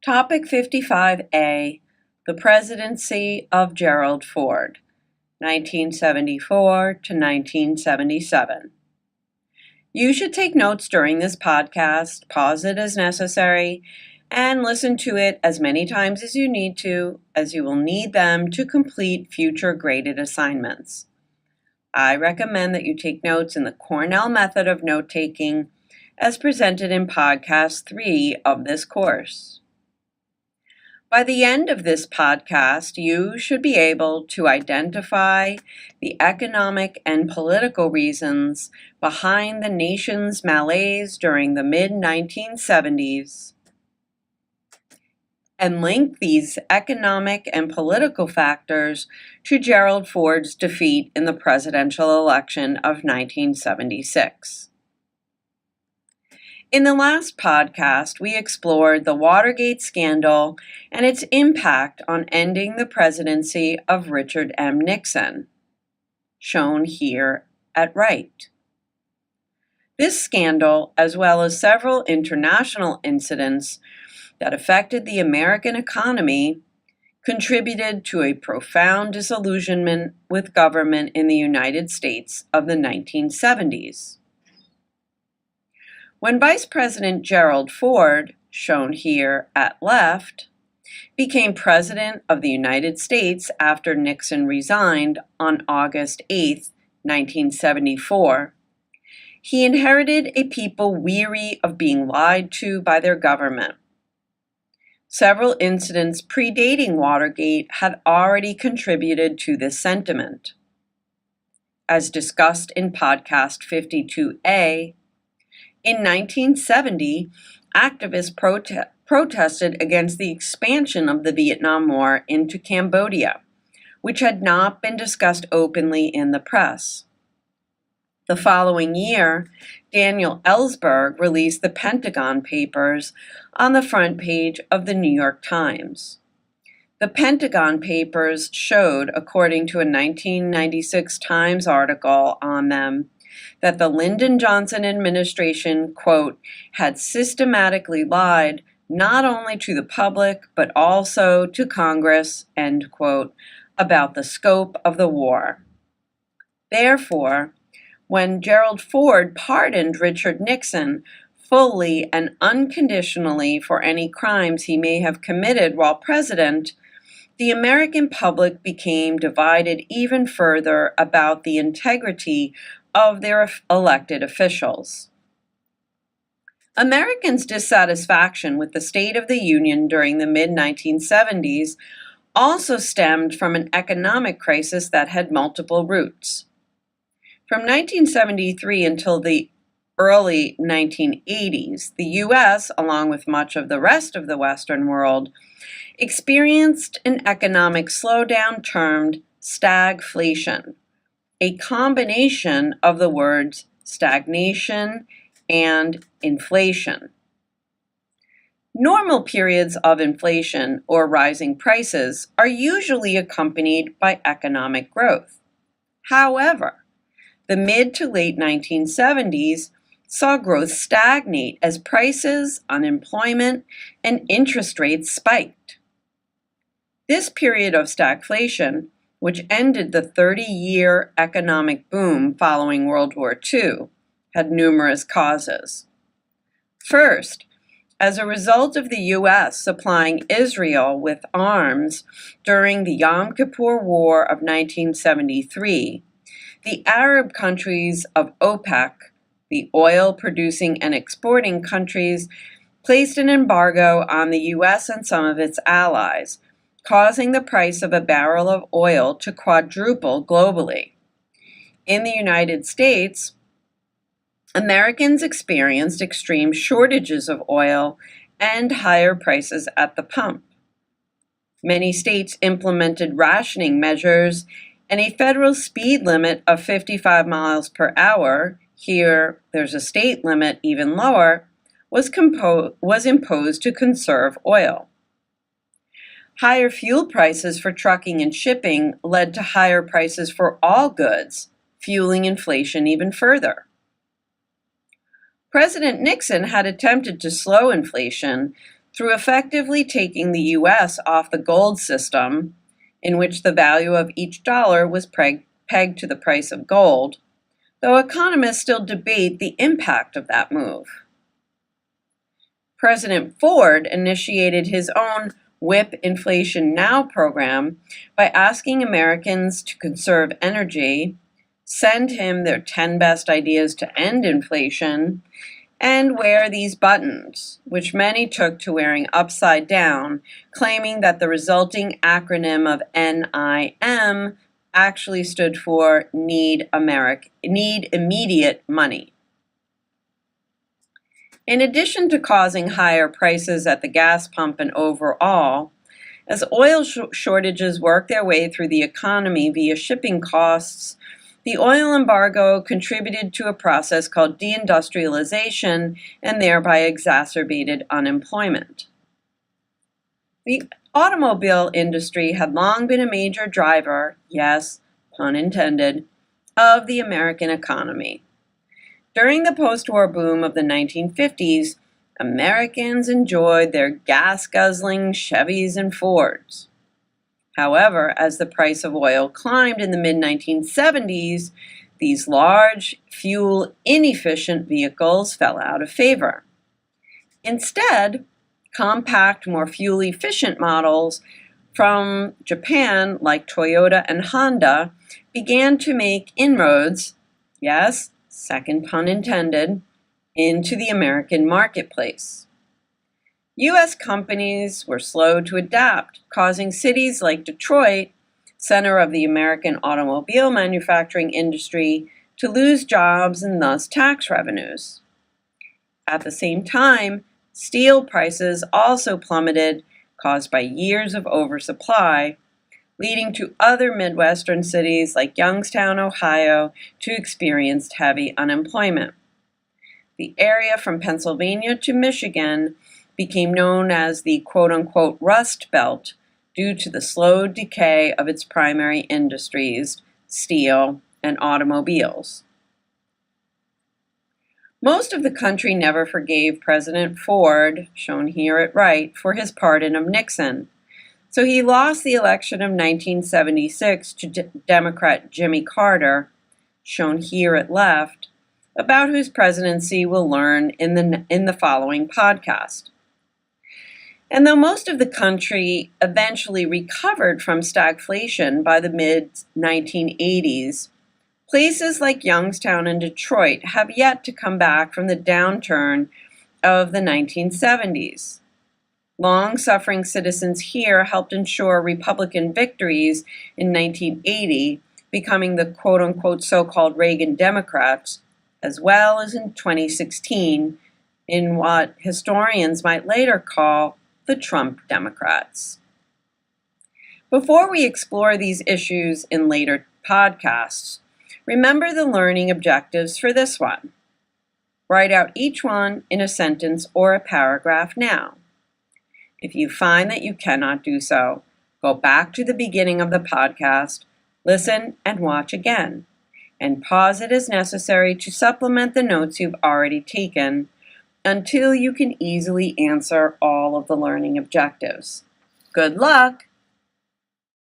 Topic 55A, the Presidency of Gerald Ford, 1974 to 1977. You should take notes during this podcast, pause it as necessary, and listen to it as many times as you need to, as you will need them to complete future graded assignments. I recommend that you take notes in the Cornell method of note-taking as presented in Podcast 3 of this course. By the end of this podcast, you should be able to identify the economic and political reasons behind the nation's malaise during the mid-1970s and link these economic and political factors to Gerald Ford's defeat in the presidential election of 1976. In the last podcast, we explored the Watergate scandal and its impact on ending the presidency of Richard M. Nixon, shown here at right. This scandal, as well as several international incidents that affected the American economy, contributed to a profound disillusionment with government in the United States of the 1970s. When Vice President Gerald Ford, shown here at left, became President of the United States after Nixon resigned on August 8, 1974, he inherited a people weary of being lied to by their government. Several incidents predating Watergate had already contributed to this sentiment. As discussed in Podcast 52A, in 1970, activists protested against the expansion of the Vietnam War into Cambodia, which had not been discussed openly in the press. The following year, Daniel Ellsberg released the Pentagon Papers on the front page of the New York Times. The Pentagon Papers showed, according to a 1996 Times article on them, that the Lyndon Johnson administration, quote, had systematically lied not only to the public but also to Congress, end quote, about the scope of the war. Therefore, when Gerald Ford pardoned Richard Nixon fully and unconditionally for any crimes he may have committed while president, the American public became divided even further about the integrity of their elected officials. Americans' dissatisfaction with the State of the Union during the mid-1970s also stemmed from an economic crisis that had multiple roots. From 1973 until the early 1980s, the U.S., along with much of the rest of the Western world, experienced an economic slowdown termed stagflation, a combination of the words stagnation and inflation. Normal periods of inflation or rising prices are usually accompanied by economic growth. However, the mid to late 1970s saw growth stagnate as prices, unemployment, and interest rates spiked. This period of stagflation, which ended the 30-year economic boom following World War II, had numerous causes. First, as a result of the U.S. supplying Israel with arms during the Yom Kippur War of 1973, the Arab countries of OPEC, the oil-producing and exporting countries, placed an embargo on the U.S. and some of its allies, causing the price of a barrel of oil to quadruple globally. In the United States, Americans experienced extreme shortages of oil and higher prices at the pump. Many states implemented rationing measures, and a federal speed limit of 55 miles per hour, here there's a state limit even lower, was imposed to conserve oil. Higher fuel prices for trucking and shipping led to higher prices for all goods, fueling inflation even further. President Nixon had attempted to slow inflation through effectively taking the U.S. off the gold system, in which the value of each dollar was pegged to the price of gold, though economists still debate the impact of that move. President Ford initiated his own Whip Inflation Now program by asking Americans to conserve energy, send him their 10 best ideas to end inflation, and wear these buttons, which many took to wearing upside down, claiming that the resulting acronym of NIM actually stood for Need Immediate Money. In addition to causing higher prices at the gas pump and overall, as oil shortages work their way through the economy via shipping costs, the oil embargo contributed to a process called deindustrialization and thereby exacerbated unemployment. The automobile industry had long been a major driver, yes, pun intended, of the American economy. During the post-war boom of the 1950s, Americans enjoyed their gas-guzzling Chevys and Fords. However, as the price of oil climbed in the mid-1970s, these large, fuel-inefficient vehicles fell out of favor. Instead, compact, more fuel-efficient models from Japan, like Toyota and Honda, began to make inroads, yes, second pun intended, into the American marketplace. U.S. companies were slow to adapt, causing cities like Detroit, center of the American automobile manufacturing industry, to lose jobs and thus tax revenues. At the same time, steel prices also plummeted, caused by years of oversupply, leading to other Midwestern cities like Youngstown, Ohio, to experience heavy unemployment. The area from Pennsylvania to Michigan became known as the quote-unquote Rust Belt due to the slow decay of its primary industries, steel and automobiles. Most of the country never forgave President Ford, shown here at right, for his pardon of Nixon, so he lost the election of 1976 to Democrat Jimmy Carter, shown here at left, about whose presidency we'll learn in the following podcast. And though most of the country eventually recovered from stagflation by the mid-1980s, places like Youngstown and Detroit have yet to come back from the downturn of the 1970s. Long-suffering citizens here helped ensure Republican victories in 1980, becoming the quote-unquote so-called Reagan Democrats, as well as in 2016 in what historians might later call the Trump Democrats. Before we explore these issues in later podcasts, remember the learning objectives for this one. Write out each one in a sentence or a paragraph now. If you find that you cannot do so, go back to the beginning of the podcast, listen and watch again, and pause it as necessary to supplement the notes you've already taken until you can easily answer all of the learning objectives. Good luck!